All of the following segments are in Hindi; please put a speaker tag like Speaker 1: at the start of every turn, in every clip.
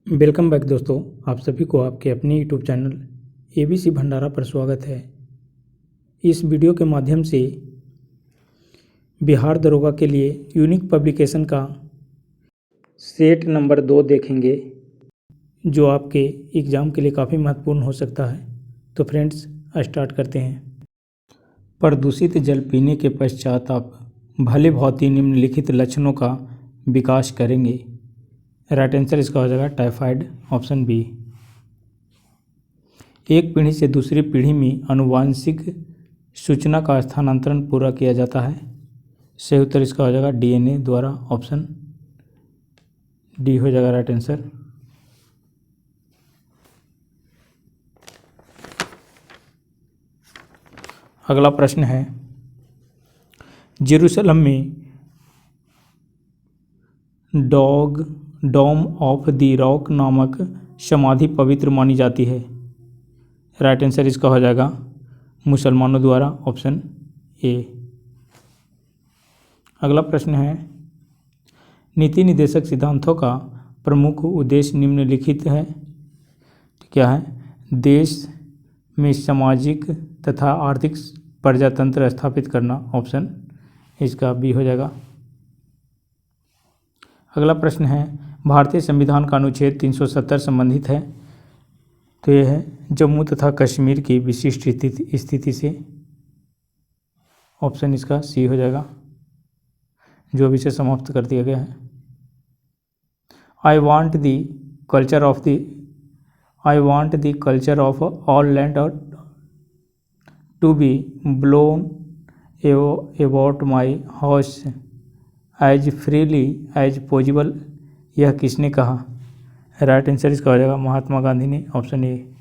Speaker 1: वेलकम बैक दोस्तों, आप सभी को आपके अपने यूट्यूब चैनल एबीसी भंडारा पर स्वागत है। इस वीडियो के माध्यम से बिहार दरोगा के लिए यूनिक पब्लिकेशन का सेट नंबर 2 देखेंगे, जो आपके एग्ज़ाम के लिए काफ़ी महत्वपूर्ण हो सकता है। तो फ्रेंड्स, स्टार्ट करते हैं। प्रदूषित जल पीने के पश्चात आप भले भांति निम्नलिखित लक्षणों का विकास करेंगे। राइट आंसर इसका हो जाएगा टाइफाइड, ऑप्शन बी। एक पीढ़ी से दूसरी पीढ़ी में आनुवांशिक सूचना का स्थानांतरण पूरा किया जाता है। सही उत्तर इसका हो जाएगा डीएनए द्वारा, ऑप्शन डी हो जाएगा राइट आंसर। अगला प्रश्न है, जेरूसलम में डोम ऑफ द रॉक नामक समाधि पवित्र मानी जाती है। राइट आंसर इसका हो जाएगा मुसलमानों द्वारा, ऑप्शन ए। अगला प्रश्न है, नीति निर्देशक सिद्धांतों का प्रमुख उद्देश्य निम्नलिखित है। क्या है? देश में सामाजिक तथा आर्थिक प्रजातंत्र स्थापित करना, ऑप्शन इसका बी हो जाएगा। अगला प्रश्न है, भारतीय संविधान का अनुच्छेद 370 संबंधित है। तो यह है जम्मू तथा कश्मीर की विशिष्ट स्थिति से, ऑप्शन इसका सी हो जाएगा, जो अभी से समाप्त कर दिया गया है। I want the culture of all land to be blown about my house as freely as possible. यह किसने कहा? राइट आंसर इसका हो जाएगा महात्मा गांधी ने, option A.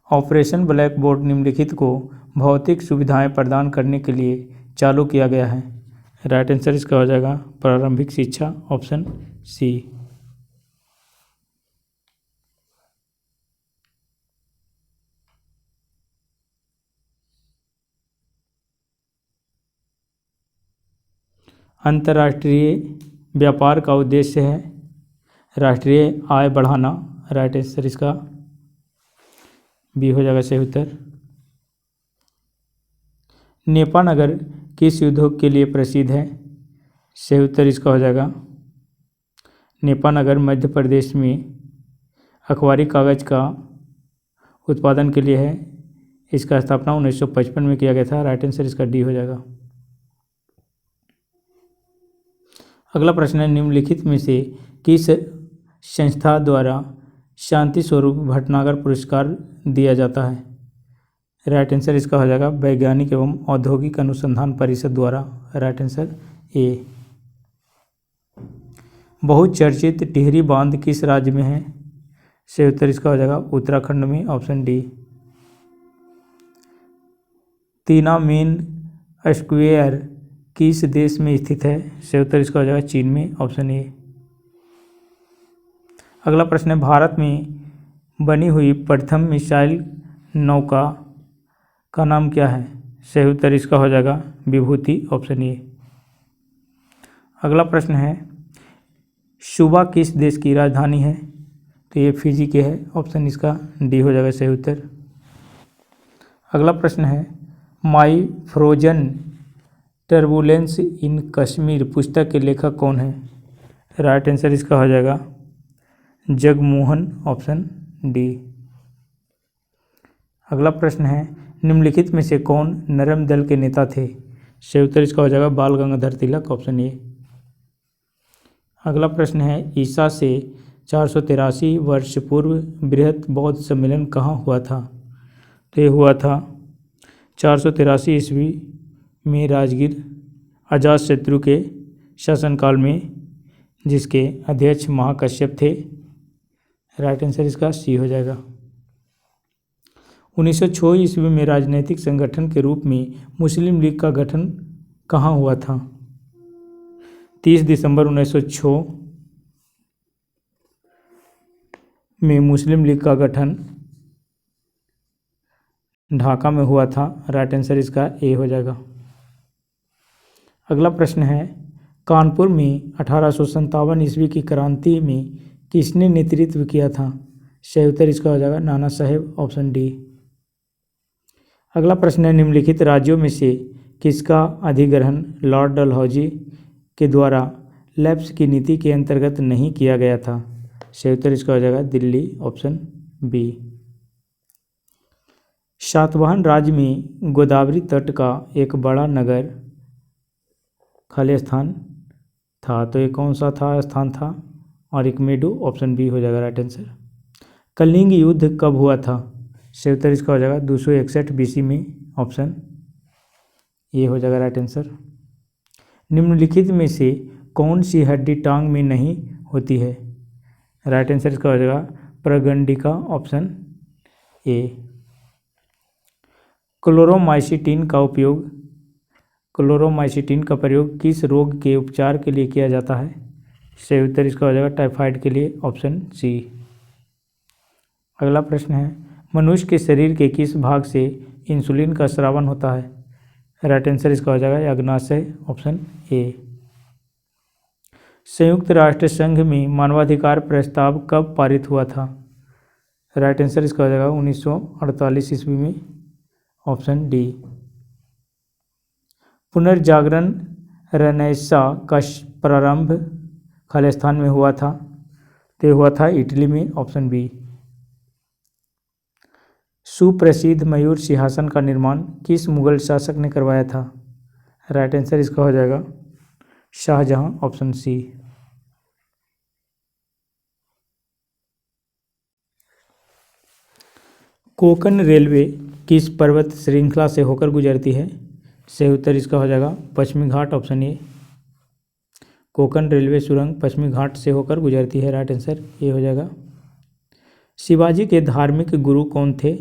Speaker 1: Operation black board निम्नलिखित को भौतिक सुविधाएं प्रदान करने के लिए चालू किया गया है। राइट आंसर इसका हो जाएगा प्रारंभिक शिक्षा, ऑप्शन सी। अंतर्राष्ट्रीय व्यापार का उद्देश्य है राष्ट्रीय आय बढ़ाना। राइट आंसर इसका बी हो जाएगा सही उत्तर। नेपा नगर किस उद्योग के लिए प्रसिद्ध है? सही उत्तर इसका हो जाएगा नेपा नगर मध्य प्रदेश में अखबारी कागज का उत्पादन के लिए है। इसका स्थापना 1955 में किया गया था। राइट आंसर इसका डी हो जाएगा। अगला प्रश्न है, निम्नलिखित में से किस संस्था द्वारा शांति स्वरूप भटनागर पुरस्कार दिया जाता है? राइट आंसर इसका हो जाएगा वैज्ञानिक एवं औद्योगिक अनुसंधान परिषद द्वारा। Right answer A. बहुचर्चित टिहरी बांध किस राज्य में है? सही उत्तर इसका हो जाएगा उत्तराखंड में, ऑप्शन डी। तिनामेन स्क्वायर किस देश में स्थित है? सही उत्तर इसका हो जाएगा चीन में, ऑप्शन ए। अगला प्रश्न है, भारत में बनी हुई प्रथम मिसाइल नौका का नाम क्या है? सही उत्तर इसका हो जाएगा विभूति, ऑप्शन ए। अगला प्रश्न है, सुबा किस देश की राजधानी है? तो ये फिजी के है, ऑप्शन इसका डी हो जाएगा सही उत्तर। अगला प्रश्न है, माई फ्रोजन टर्बुलेंस इन कश्मीर पुस्तक के लेखक कौन है? राइट आंसर इसका हो जाएगा जगमोहन, ऑप्शन डी। अगला प्रश्न है, निम्नलिखित में से कौन नरम दल के नेता थे? सही उत्तर इसका हो जाएगा बाल गंगाधर तिलक, ऑप्शन ए। अगला प्रश्न है, ईसा से 483 वर्ष पूर्व बृहत बौद्ध सम्मेलन कहाँ हुआ था? तो ये हुआ था 483 ईस्वी में राजगीर अजातशत्रु के शासनकाल में, जिसके अध्यक्ष महाकश्यप थे। राइट आंसर इसका सी हो जाएगा। 1906 ईस्वी में राजनीतिक संगठन के रूप में मुस्लिम लीग का गठन कहाँ हुआ था? 30 दिसंबर 1906 में मुस्लिम लीग का गठन ढाका में हुआ था। राइट आंसर इसका ए हो जाएगा। अगला प्रश्न है, कानपुर में 1857 ईस्वी की क्रांति में किसने नेतृत्व किया था? सही उत्तर इसका हो जाएगा नाना साहेब, ऑप्शन डी। अगला प्रश्न है, निम्नलिखित राज्यों में से किसका अधिग्रहण लॉर्ड डलहौजी के द्वारा लैप्स की नीति के अंतर्गत नहीं किया गया था? सही उत्तर इसका हो जाएगा दिल्ली, ऑप्शन बी। सातवाहन राज्य में गोदावरी तट का एक बड़ा नगर खाली स्थान था, तो ये कौन सा था स्थान था? अरिकमेडु, ऑप्शन बी हो जाएगा राइट आंसर। कलिंग युद्ध कब हुआ था? सही उत्तर इसका हो जाएगा 261 BC में, ऑप्शन ए हो जाएगा राइट आंसर। निम्नलिखित में से कौन सी हड्डी टांग में नहीं होती है? राइट आंसर इसका हो जाएगा प्रगंडिका, ऑप्शन ए। क्लोरोमाइसिटिन का प्रयोग किस रोग के उपचार के लिए किया जाता है? सही उत्तर इसका हो जाएगा टाइफाइड के लिए, ऑप्शन सी। अगला प्रश्न है, मनुष्य के शरीर के किस भाग से इंसुलिन का स्रावन होता है? राइट आंसर इसका हो जाएगा अग्नाशय, ऑप्शन ए। संयुक्त राष्ट्र संघ में मानवाधिकार प्रस्ताव कब पारित हुआ था? राइट आंसर इसका हो जाएगा 1948 ईस्वी में, ऑप्शन डी। पुनर्जागरण रेनेसां का प्रारंभ खालिस्तान में हुआ था, तो हुआ था इटली में, ऑप्शन बी। सुप्रसिद्ध मयूर सिंहासन का निर्माण किस मुगल शासक ने करवाया था? राइट आंसर इसका हो जाएगा Shah Jahan, option C. Konkan railway किस पर्वत श्रृंखला से होकर गुजरती है? सही उत्तर इसका हो जाएगा पश्चिमी घाट, ऑप्शन ए। कोंकण रेलवे सुरंग पश्चिमी घाट से होकर गुजरती है, राइट आंसर ए हो जाएगा। शिवाजी के धार्मिक गुरु कौन थे?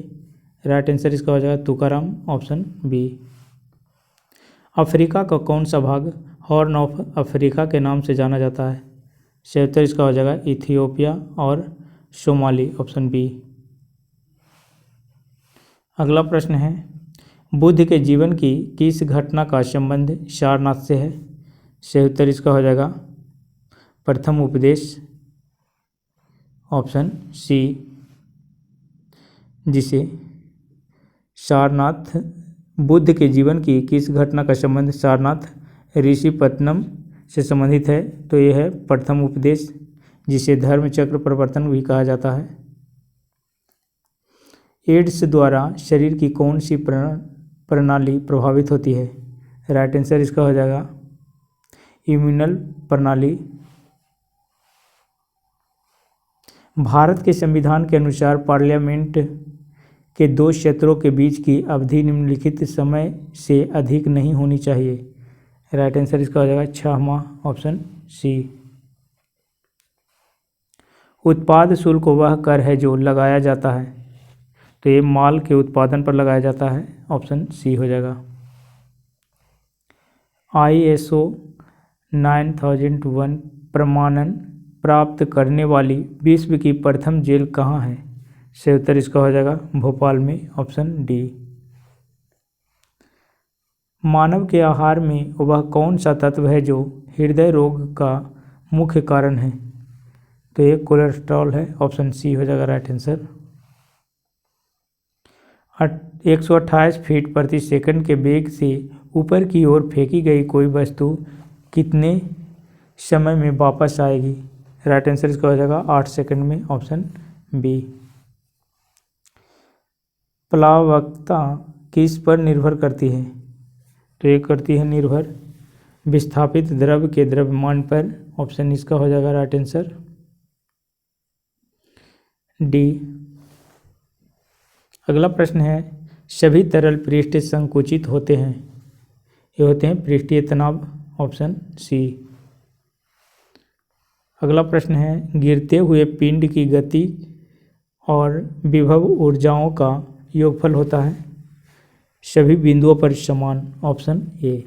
Speaker 1: राइट आंसर इसका हो जाएगा तुकाराम, ऑप्शन बी। अफ्रीका का कौन सा भाग हॉर्न ऑफ अफ्रीका के नाम से जाना जाता है? सही उत्तर इसका हो जाएगा इथियोपिया और सोमाली, ऑप्शन बी। अगला प्रश्न है, बुद्ध के जीवन की किस घटना का संबंध सारनाथ से है? सही उत्तर इसका हो जाएगा प्रथम उपदेश, ऑप्शन सी। जिसे सारनाथ, बुद्ध के जीवन की किस घटना का संबंध सारनाथ ऋषिपत्तनम से संबंधित है? तो यह है प्रथम उपदेश, जिसे धर्म चक्र प्रवर्तन भी कहा जाता है। एड्स द्वारा शरीर की कौन सी प्रणाली प्रभावित होती है? राइट आंसर इसका हो जाएगा इम्यूनल प्रणाली। भारत के संविधान के अनुसार पार्लियामेंट के दो सत्रों के बीच की अवधि निम्नलिखित समय से अधिक नहीं होनी चाहिए। राइट आंसर इसका हो जाएगा 6 माह, ऑप्शन सी। उत्पाद शुल्क वह कर है जो लगाया जाता है, तो ये माल के उत्पादन पर लगाया जाता है, ऑप्शन सी हो जाएगा। ISO 9001 प्रमाणन प्राप्त करने वाली विश्व की प्रथम जेल कहाँ है? सही उत्तर इसका हो जाएगा भोपाल में, ऑप्शन डी। मानव के आहार में वह कौन सा तत्व है जो हृदय रोग का मुख्य कारण है? तो ये कोलेस्ट्रॉल है, ऑप्शन सी हो जाएगा राइट आंसर। 128 फीट प्रति सेकंड के वेग से ऊपर की ओर फेंकी गई कोई वस्तु कितने समय में वापस आएगी? राइट आंसर इसका हो जाएगा 8 सेकंड में, ऑप्शन बी। प्लावकता किस पर निर्भर करती है? तो ये करती है निर्भर विस्थापित द्रव के द्रव्यमान पर, ऑप्शन इसका हो जाएगा राइट आंसर डी। अगला प्रश्न है, सभी तरल पृष्ठ संकुचित होते हैं, ये होते हैं पृष्ठीय तनाव, ऑप्शन सी। अगला प्रश्न है, गिरते हुए पिंड की गति और विभव ऊर्जाओं का योगफल होता है सभी बिंदुओं पर समान, ऑप्शन ए।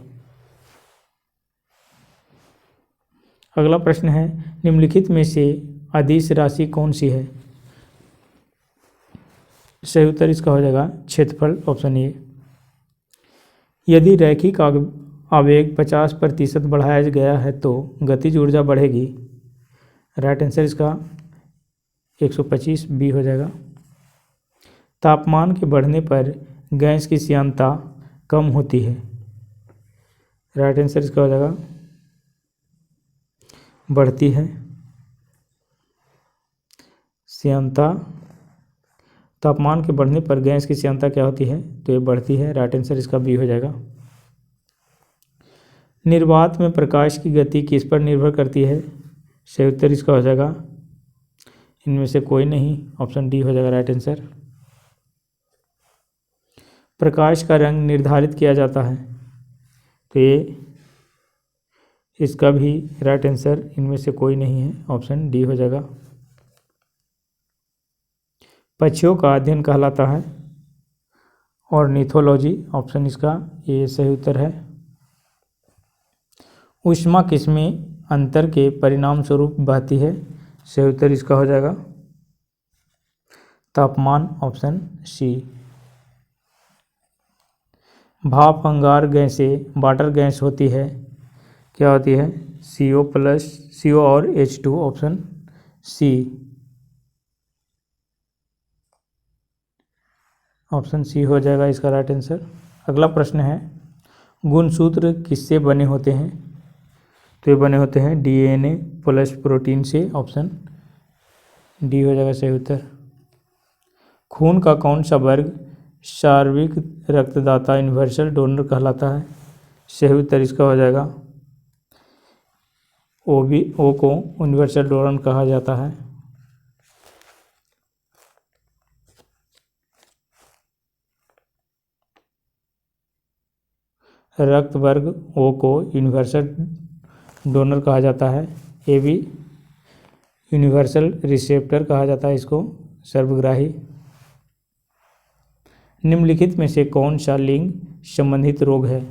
Speaker 1: अगला प्रश्न है, निम्नलिखित में से अदिश राशि कौन सी है? सही उत्तर इसका हो जाएगा क्षेत्रफल, ऑप्शन ए। यदि रैखिक आवेग 50% बढ़ाया गया है तो गतिज ऊर्जा बढ़ेगी। राइट आंसर इसका 125 बी हो जाएगा। तापमान के बढ़ने पर गैस की श्यानता कम होती है। राइट आंसर इसका हो जाएगा बढ़ती है। श्यानता, तापमान के बढ़ने पर गैस की श्यानता क्या होती है, तो ये बढ़ती है। राइट आंसर इसका बी हो जाएगा। निर्वात में प्रकाश की गति किस पर निर्भर करती है, सही उत्तर इसका हो जाएगा इनमें से कोई नहीं, ऑप्शन डी हो जाएगा राइट आंसर। प्रकाश का रंग निर्धारित किया जाता है, तो ये इसका भी राइट आंसर इनमें से कोई नहीं है, ऑप्शन डी हो जाएगा। पक्षियों का अध्ययन कहलाता है ऑर्निथोलॉजी, ऑप्शन इसका ये सही उत्तर है। ऊष्मा किसमें अंतर के परिणाम स्वरूप बहती है, सही उत्तर इसका हो जाएगा तापमान, ऑप्शन सी। भाप अंगार गैसें वाटर गैस होती है, क्या होती है, CO+ और H2, option C. Option C हो जाएगा इसका राइट आंसर। अगला प्रश्न है, गुणसूत्र किससे बने होते हैं, तो ये बने होते हैं DNA प्लस प्रोटीन से, ऑप्शन डी हो जाएगा सही उत्तर। खून का कौन सा वर्ग सार्वत्रिक रक्तदाता यूनिवर्सल डोनर कहलाता है, सही उत्तर इसका हो जाएगा O को यूनिवर्सल डोनर कहा जाता है। रक्त वर्ग O को यूनिवर्सल डोनर कहा जाता है। AB यूनिवर्सल रिसेप्टर कहा जाता है इसको, सर्वग्राही। निम्नलिखित में से कौन सा लिंग संबंधित रोग है,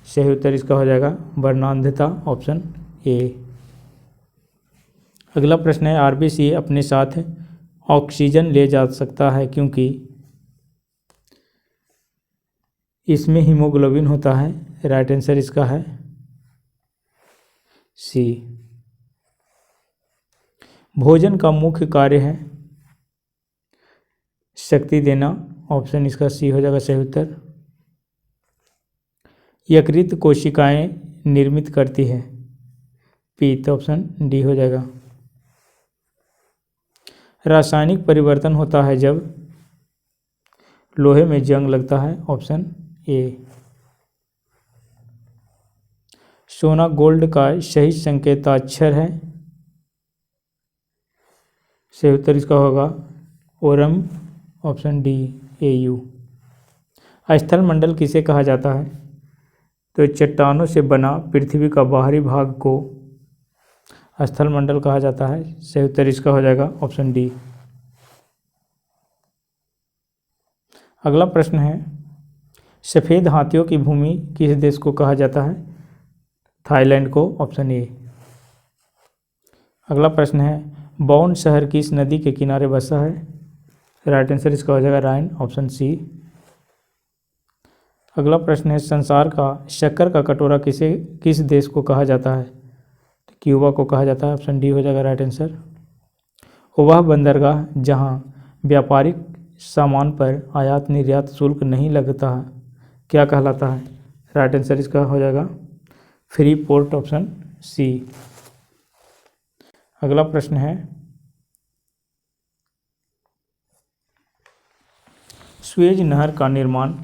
Speaker 1: सही उत्तर इसका हो जाएगा वर्णांधता, ऑप्शन ए। अगला प्रश्न है, RBC अपने साथ ऑक्सीजन ले जा सकता है क्योंकि इसमें हीमोग्लोबिन होता है, राइट आंसर इसका है सी। भोजन का मुख्य कार्य है शक्ति देना, ऑप्शन इसका सी हो जाएगा सही उत्तर। यकृत कोशिकाएं निर्मित करती है पित्त, ऑप्शन डी हो जाएगा। रासायनिक परिवर्तन होता है जब लोहे में जंग लगता है, ऑप्शन ए। सोना गोल्ड का सही संकेताक्षर है, सही उत्तर इसका होगा ओरम, ऑप्शन डी AU। स्थल मंडल किसे कहा जाता है, तो चट्टानों से बना पृथ्वी का बाहरी भाग को स्थल मंडल कहा जाता है, सही उत्तर इसका हो जाएगा ऑप्शन डी। अगला प्रश्न है, सफ़ेद हाथियों की भूमि किस देश को कहा जाता है, थाईलैंड को, ऑप्शन ए। अगला प्रश्न है, बॉन शहर किस नदी के किनारे बसा है, राइट आंसर इसका हो जाएगा राइन, ऑप्शन सी। अगला प्रश्न है, संसार का शक्कर का कटोरा किस देश को कहा जाता है, क्यूबा को कहा जाता है, ऑप्शन डी हो जाएगा राइट आंसर। वह बंदरगाह जहां व्यापारिक सामान पर आयात निर्यात शुल्क नहीं लगता है क्या कहलाता है, राइट आंसर इसका हो जाएगा फ्री पोर्ट, ऑप्शन सी। अगला प्रश्न है, सुएज नहर का निर्माण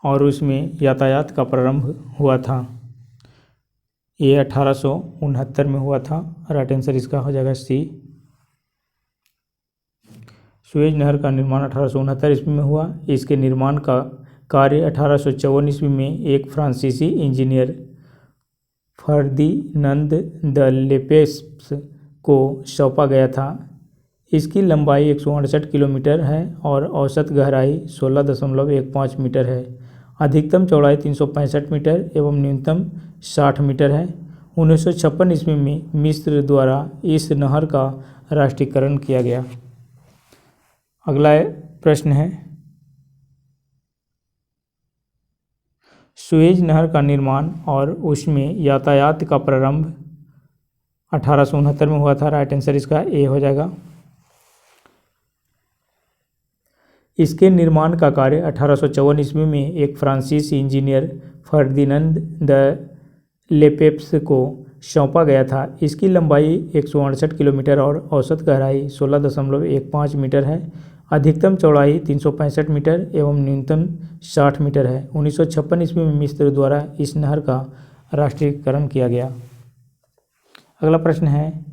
Speaker 1: और उसमें यातायात का प्रारंभ हुआ था, ये 1869 में हुआ था, राइट आंसर इसका हो जाएगा सी। सुएज नहर का निर्माण 1869 ईस्वी में हुआ। इसके निर्माण का कार्य 1854 ईस्वी में एक फ्रांसीसी इंजीनियर फर्दिनंद द लेपेस को सौंपा गया था। इसकी लंबाई 168 किलोमीटर है और औसत गहराई 16.15 मीटर है। अधिकतम चौड़ाई 365 मीटर एवं न्यूनतम 60 मीटर है। 1956 ईस्वी में मिस्र द्वारा इस नहर का राष्ट्रीयकरण किया गया। अगला प्रश्न है, सुएज नहर का निर्माण और उसमें यातायात का प्रारंभ 1869 में हुआ था। राइट आंसर इसका ए हो जाएगा। इसके निर्माण का कार्य 1854 ईस्वी में एक फ्रांसीसी इंजीनियर फर्दिनंद द लेपेप्स को सौंपा गया था। इसकी लंबाई 168 किलोमीटर और औसत गहराई 16.15 मीटर है। अधिकतम चौड़ाई 365 मीटर एवं न्यूनतम 60 मीटर है। 1956 ईस्वी में मिस्र द्वारा इस नहर का राष्ट्रीयकरण किया गया। अगला प्रश्न है,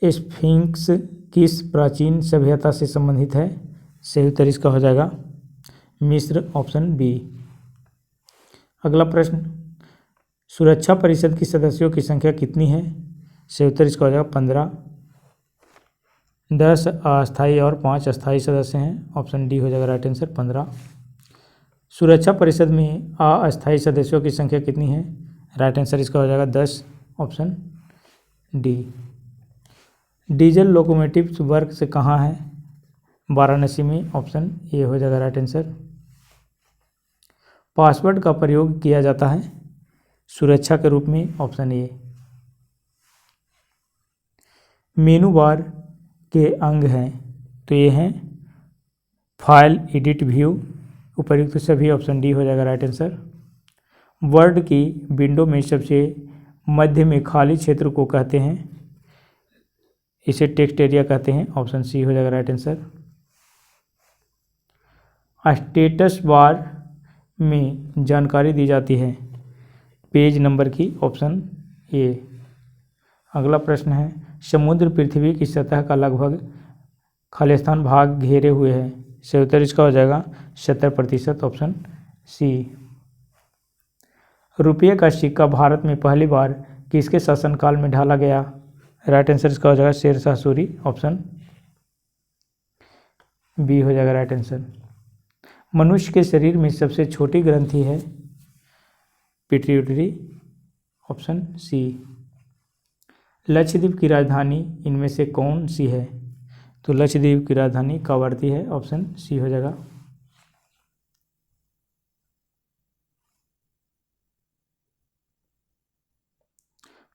Speaker 1: स्फिंक्स किस प्राचीन सभ्यता से संबंधित है? सही उत्तर इसका हो जाएगा मिस्र, ऑप्शन बी। अगला प्रश्न, सुरक्षा परिषद की सदस्यों की संख्या कितनी है? सही उत्तर इसका हो जाएगा 15। 10 अस्थायी और 5 अस्थायी सदस्य हैं। ऑप्शन डी हो जाएगा राइट आंसर 15। सुरक्षा परिषद में अस्थायी सदस्यों की संख्या कितनी है? राइट आंसर इसका हो जाएगा 10, option D. Diesel locomotives work से कहाँ है? वाराणसी में, ऑप्शन ए हो जाएगा राइट आंसर। पासवर्ड का प्रयोग किया जाता है सुरक्षा के रूप में, ऑप्शन ए। मेनू बार के अंग हैं तो ये हैं फाइल, एडिट, व्यू, उपर्युक्त सभी, ऑप्शन डी हो जाएगा राइट आंसर। वर्ड की विंडो में सबसे मध्य में खाली क्षेत्र को कहते हैं, इसे टेक्स्ट एरिया कहते हैं, ऑप्शन सी हो जाएगा राइट आंसर। स्टेटस बार में जानकारी दी जाती है पेज नंबर की, ऑप्शन ए। अगला प्रश्न है, समुद्र पृथ्वी की सतह का लगभग खालिस्तान भाग घेरे हुए है। सही उत्तर इसका हो जाएगा 70%, ऑप्शन सी। रुपये का सिक्का भारत में पहली बार किसके शासनकाल में ढाला गया? राइट आंसर इसका हो जाएगा शेरशाह सूरी, ऑप्शन बी हो जाएगा राइट आंसर। मनुष्य के शरीर में सबसे छोटी ग्रंथि है पिट्यूटरी, ऑप्शन सी। लक्षद्वीप की राजधानी इनमें से कौन सी है? तो लक्षद्वीप की राजधानी कावरती है, ऑप्शन सी हो जाएगा।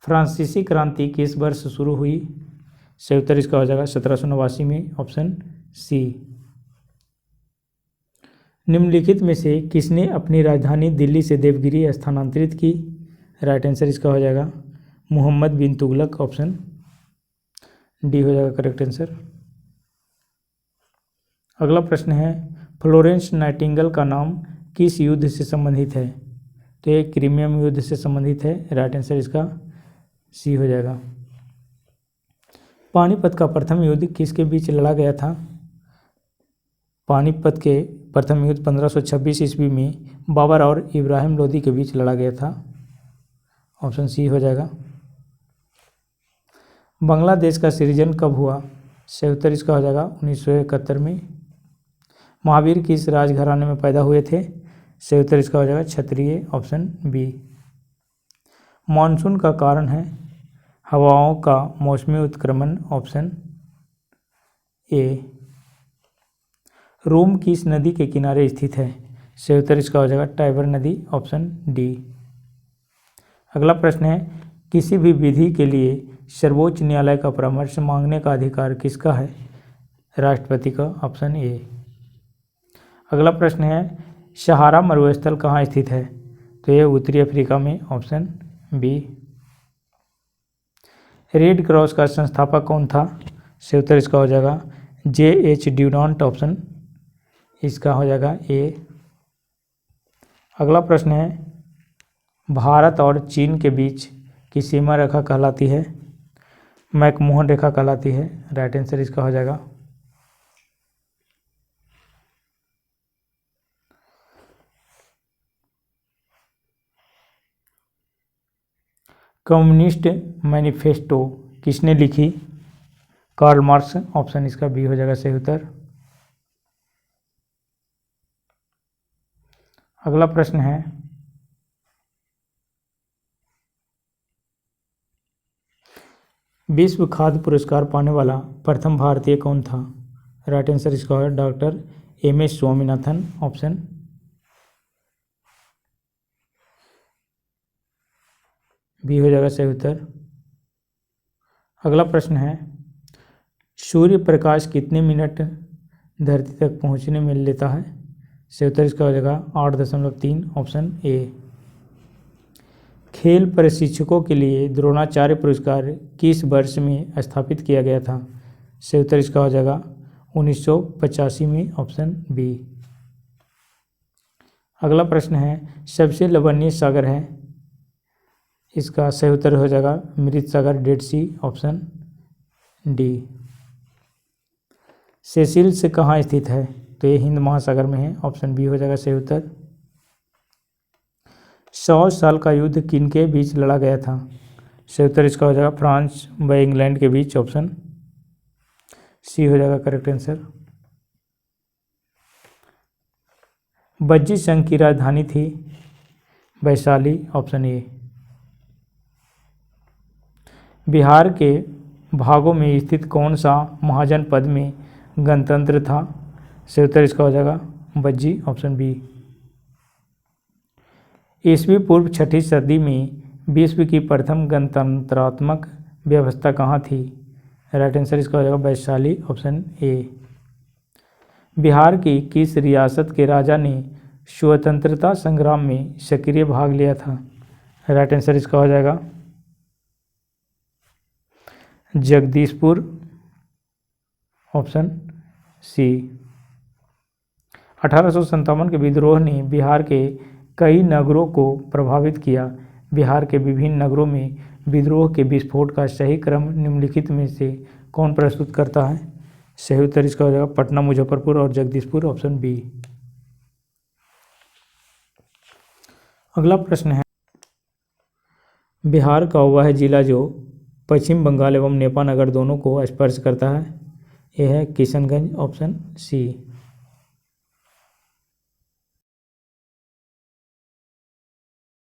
Speaker 1: फ्रांसीसी क्रांति किस वर्ष शुरू हुई? सही उत्तर इसका हो जाएगा 1789 में, ऑप्शन सी। निम्नलिखित में से किसने अपनी राजधानी दिल्ली से देवगिरी स्थानांतरित की? राइट आंसर इसका हो जाएगा मोहम्मद बिन तुगलक, ऑप्शन डी हो जाएगा करेक्ट आंसर। अगला प्रश्न है, फ्लोरेंस नाइटिंगेल का नाम किस युद्ध से संबंधित है? तो ये क्रीमियम युद्ध से संबंधित है। राइट आंसर इसका सी हो जाएगा। पानीपत का प्रथम युद्ध किसके बीच लड़ा गया था? पानीपत के प्रथम युद्ध 1526 ईस्वी में बाबर और इब्राहिम लोदी के बीच लड़ा गया था, ऑप्शन सी हो जाएगा। बांग्लादेश का सृजन कब हुआ? सही उत्तर इसका हो जाएगा 1971 में। महावीर किस राजघराने में पैदा हुए थे? सही उत्तर इसका हो जाएगा क्षत्रिय, ऑप्शन बी। मानसून का कारण है हवाओं का मौसमी उत्क्रमण, ऑप्शन ए। रोम किस नदी के किनारे स्थित है? सही उत्तर इसका हो जाएगा टाइबर नदी, ऑप्शन डी। अगला प्रश्न है, किसी भी विधि के लिए सर्वोच्च न्यायालय का परामर्श मांगने का अधिकार किसका है? राष्ट्रपति का, ऑप्शन ए। अगला प्रश्न है, सहारा मरुस्थल कहाँ स्थित है? तो यह उत्तरी अफ्रीका में, ऑप्शन बी। रेड क्रॉस का संस्थापक कौन था? सही उत्तर इसका हो जाएगा J.H. ड्यूरांट, ऑप्शन इसका हो जाएगा ए। अगला प्रश्न है, भारत और चीन के बीच की सीमा रेखा कहलाती है? मैकमोहन रेखा कहलाती है। राइट आंसर इसका हो जाएगा कम्युनिस्ट मैनिफेस्टो किसने लिखी? कार्ल मार्क्स, ऑप्शन इसका बी हो जाएगा सही उत्तर। अगला प्रश्न है, विश्व खाद्य पुरस्कार पाने वाला प्रथम भारतीय कौन था? राइट आंसर इसका है doctor M.S. Swaminathan, option B हो जाएगा सही उत्तर। अगला प्रश्न है, सूर्य प्रकाश कितने मिनट धरती तक पहुंचने में लेता है? सही उत्तर इसका हो जाएगा 8.3, ऑप्शन ए। खेल प्रशिक्षकों के लिए द्रोणाचार्य पुरस्कार किस वर्ष में स्थापित किया गया था? सही उत्तर इसका हो जाएगा 1985 में, ऑप्शन बी। अगला प्रश्न है, सबसे लवणीय सागर है? इसका सही उत्तर हो जाएगा मृत सागर, डेड सी, ऑप्शन डी। सेशिल्स कहाँ स्थित है? तो ये हिंद महासागर में है, ऑप्शन बी हो जाएगा सही उत्तर। 100 साल का युद्ध किनके बीच लड़ा गया था? सही उत्तर इसका हो जाएगा फ्रांस व इंग्लैंड के बीच, ऑप्शन सी हो जाएगा करेक्ट आंसर। बज्जी संघ की राजधानी थी? Vaishali, option A. बिहार के भागों में स्थित कौन सा महाजनपद में गणतंत्र था? सही उत्तर इसका हो जाएगा बज्जी, ऑप्शन बी। ईस्वी पूर्व 6ठी सदी में विश्व की प्रथम गणतंत्रात्मक व्यवस्था कहाँ थी? राइट आंसर इसका हो जाएगा वैशाली, ऑप्शन ए। बिहार की किस रियासत के राजा ने स्वतंत्रता संग्राम में सक्रिय भाग लिया था? राइट आंसर इसका हो जाएगा जगदीशपुर, ऑप्शन सी। 1857 के विद्रोह ने बिहार के कई नगरों को प्रभावित किया। बिहार के विभिन्न नगरों में विद्रोह के विस्फोट का सही क्रम निम्नलिखित में से कौन प्रस्तुत करता है? सही उत्तर इसका हो जाएगा पटना, मुजफ्फरपुर और जगदीशपुर, ऑप्शन बी। अगला प्रश्न है, बिहार का वह जिला जो पश्चिम बंगाल एवं नेपाल नगर दोनों को स्पर्श करता है? यह है किशनगंज, ऑप्शन सी।